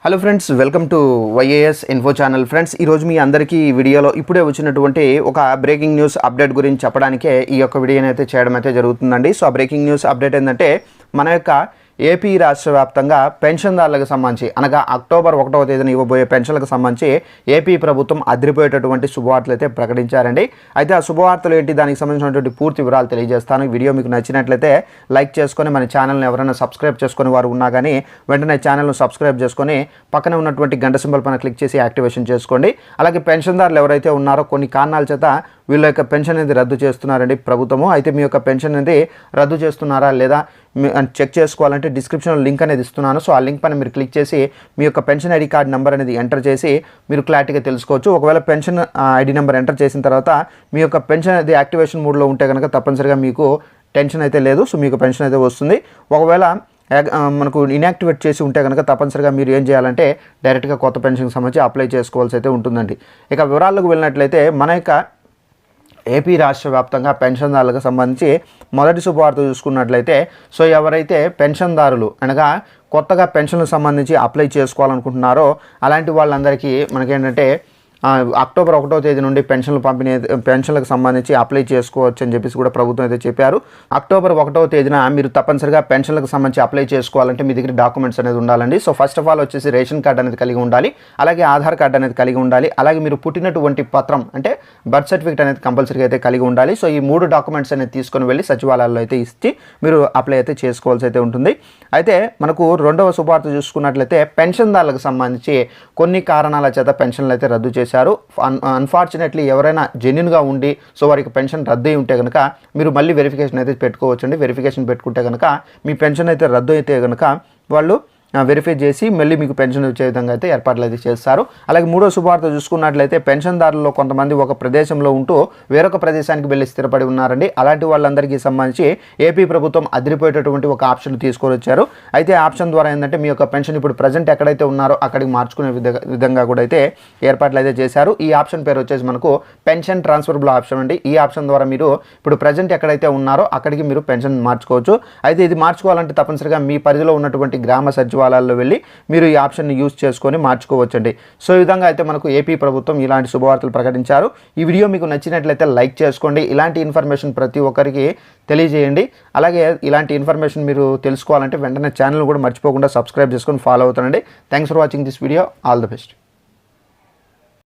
Hello friends, welcome to YAS info channel. Friends, ఈరోజు మీ అందరికీ ఈ వీడియోలో ఇప్పుడే వచ్చినటువంటి ఒక బ్రేకింగ్ న్యూస్ అప్డేట్ గురించి చెప్పడానికే ఈ యొక్క వీడియోని అయితే చేయడం అయితే జరుగుతుందండి. సో ఆ బ్రేకింగ్ న్యూస్ అప్డేట్ ఏంటంటే మన యొక్క ఏపీ రాష్ట్ర వ్యాప్తంగా పెన్షన్దారులకు సంబంధించి అనగా అక్టోబర్ 1వ తేదీన ఇవ్వబోయే పెన్షన్లకు సంబంధించి ఏపీ ప్రభుత్వం అదిరిపోయేటటువంటి శుభవార్తలు అయితే ప్రకటించారండి. అయితే ఆ శుభవార్తలు ఏంటి, దానికి సంబంధించినటువంటి పూర్తి వివరాలు తెలియజేస్తాను. ఈ వీడియో మీకు నచ్చినట్లయితే లైక్ చేసుకొని మన ఛానల్ని ఎవరైనా సబ్స్క్రైబ్ చేసుకుని వారు ఉన్నా కానీ వెంటనే ఛానల్ను సబ్స్క్రైబ్ చేసుకొని పక్కనే ఉన్నటువంటి గంట సింబల్ పైన క్లిక్ చేసి యాక్టివేషన్ చేసుకోండి. అలాగే పెన్షన్దారులు ఎవరైతే ఉన్నారో కొన్ని కారణాల చేత వీళ్ళ యొక్క పెన్షన్ అనేది రద్దు చేస్తున్నారండి ప్రభుత్వము. అయితే మీ యొక్క పెన్షన్ అనేది రద్దు చేస్తున్నారా లేదా చెక్ చేసుకోవాలంటే డిస్క్రిప్షన్లో లింక్ అనేది ఇస్తున్నాను. సో ఆ లింక్ పైన మీరు క్లిక్ చేసి మీ యొక్క పెన్షన్ ఐడి కార్డ్ నెంబర్ అనేది ఎంటర్ చేసి మీరు క్లారిటీగా తెలుసుకోవచ్చు. ఒకవేళ పెన్షన్ ఐడి నెంబర్ ఎంటర్ చేసిన తర్వాత మీ యొక్క పెన్షన్ అనేది యాక్టివేషన్ మోడ్లో ఉంటే కనుక తప్పనిసరిగా మీకు టెన్షన్ అయితే లేదు. సో మీకు పెన్షన్ అయితే వస్తుంది. ఒకవేళ మనకు ఇన్యాక్టివేట్ చేసి ఉంటే కనుక తప్పనిసరిగా మీరు ఏం చేయాలంటే డైరెక్ట్గా కొత్త పెన్షన్కి సంబంధించి అప్లై చేసుకోవాల్సి అయితే ఉంటుందండి. ఇక వివరాలకు వెళ్ళినట్లయితే మన యొక్క ఏపీ రాష్ట్ర వ్యాప్తంగా పెన్షన్దారులకు సంబంధించి మొదటి శుభవార్త చూసుకున్నట్లయితే సో ఎవరైతే పెన్షన్దారులు అనగా కొత్తగా పెన్షన్లకు సంబంధించి అప్లై చేసుకోవాలనుకుంటున్నారో అలాంటి వాళ్ళందరికీ మనకేంటంటే అక్టోబర్ 1వ తేదీ నుండి పెన్షన్లకు సంబంధించి అప్లై చేసుకోవచ్చు అని చెప్పేసి కూడా ప్రభుత్వం అయితే చెప్పారు. అక్టోబర్ 1వ తేదీన మీరు తప్పనిసరిగా పెన్షన్లకు సంబంధించి అప్లై చేసుకోవాలంటే మీ దగ్గర డాక్యుమెంట్స్ అనేది ఉండాలండి. సో ఫస్ట్ ఆఫ్ ఆల్ వచ్చేసి రేషన్ కార్డ్ అనేది కలిగి ఉండాలి, అలాగే ఆధార్ కార్డ్ అనేది కలిగి ఉండాలి, అలాగే మీరు పుట్టినటువంటి పత్రం అంటే బర్త్ సర్టిఫికేట్ అనేది కంపల్సరీగా అయితే కలిగి ఉండాలి. సో ఈ 3 డాక్యుమెంట్స్ అనేది తీసుకొని వెళ్ళి సచివాలయాల్లో అయితే ఇచ్చి మీరు అప్లై అయితే చేసుకోవాల్సి అయితే ఉంటుంది. అయితే మనకు రెండవ శుభవార్త చూసుకున్నట్లయితే పెన్షన్దారులకు సంబంధించి కొన్ని కారణాల చేత పెన్షన్లు అయితే రద్దు చేశారు. అన్ఫార్చునేట్లీ ఎవరైనా జెన్యున్గా ఉండి సో వారికి పెన్షన్ రద్దు అయి ఉంటే కనుక మీరు మళ్ళీ వెరిఫికేషన్ అయితే పెట్టుకోవచ్చండి. వెరిఫికేషన్ పెట్టుకుంటే కనుక మీ పెన్షన్ అయితే రద్దు అయితే కనుక వాళ్ళు వెరిఫై చేసి మళ్ళీ మీకు పెన్షన్ వచ్చే విధంగా అయితే ఏర్పాట్లు అయితే చేస్తారు. అలాగే మూడో శుభవార్త చూసుకున్నట్లయితే పెన్షన్దారుల్లో కొంతమంది ఒక ప్రదేశంలో ఉంటూ వేరొక ప్రదేశానికి వెళ్ళి స్థిరపడి ఉన్నారండి. అలాంటి వాళ్ళందరికీ సంబంధించి ఏపీ ప్రభుత్వం అదిరిపోయేటటువంటి ఒక ఆప్షన్ తీసుకొని వచ్చారు. అయితే ఆ ఆప్షన్ ద్వారా ఏంటంటే మీ యొక్క పెన్షన్ ఇప్పుడు ప్రజెంట్ ఎక్కడైతే ఉన్నారో అక్కడికి మార్చుకునే విధంగా కూడా అయితే ఏర్పాట్లు అయితే చేశారు. ఈ ఆప్షన్ పేరు వచ్చేసి మనకు పెన్షన్ ట్రాన్స్ఫరబుల్ ఆప్షన్ అండి. ఈ ఆప్షన్ ద్వారా మీరు ఇప్పుడు ప్రజెంట్ ఎక్కడైతే ఉన్నారో అక్కడికి మీరు పెన్షన్ మార్చుకోవచ్చు. అయితే ఇది మార్చుకోవాలంటే తప్పనిసరిగా మీ పరిధిలో ఉన్నటువంటి గ్రామ సచివాలయాల్లో వెళ్ళి మీరు ఈ ఆప్షన్ని యూజ్ చేసుకొని మార్చుకోవచ్చండి. సో ఈ విధంగా అయితే మనకు ఏపీ ప్రభుత్వం ఇలాంటి శుభవార్తలు ప్రకటించారు. ఈ వీడియో మీకు నచ్చినట్లయితే లైక్ చేసుకోండి. ఇలాంటి ఇన్ఫర్మేషన్ ప్రతి ఒక్కరికి తెలియజేయండి. అలాగే ఇలాంటి ఇన్ఫర్మేషన్ మీరు తెలుసుకోవాలంటే వెంటనే ఛానల్ కూడా మర్చిపోకుండా సబ్స్క్రైబ్ చేసుకొని ఫాలో అవుతానండి. Thanks for watching this video. All the best.